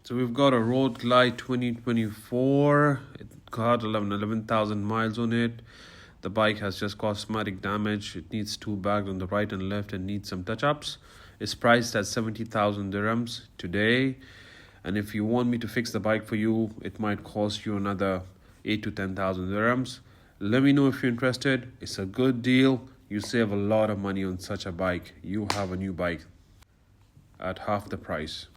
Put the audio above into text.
So we've got a Road Glide 2024. It got 11,000 miles on it. The bike has just cosmetic damage. It needs two bags on the right and left and needs some touch-ups. It's priced at 70,000 dirhams today. And if you want me to fix the bike for you, it might cost you another 8 to 10,000 dirhams. Let me know if you're interested. It's a good deal. You save a lot of money on such a bike. You have a new bike at half the price.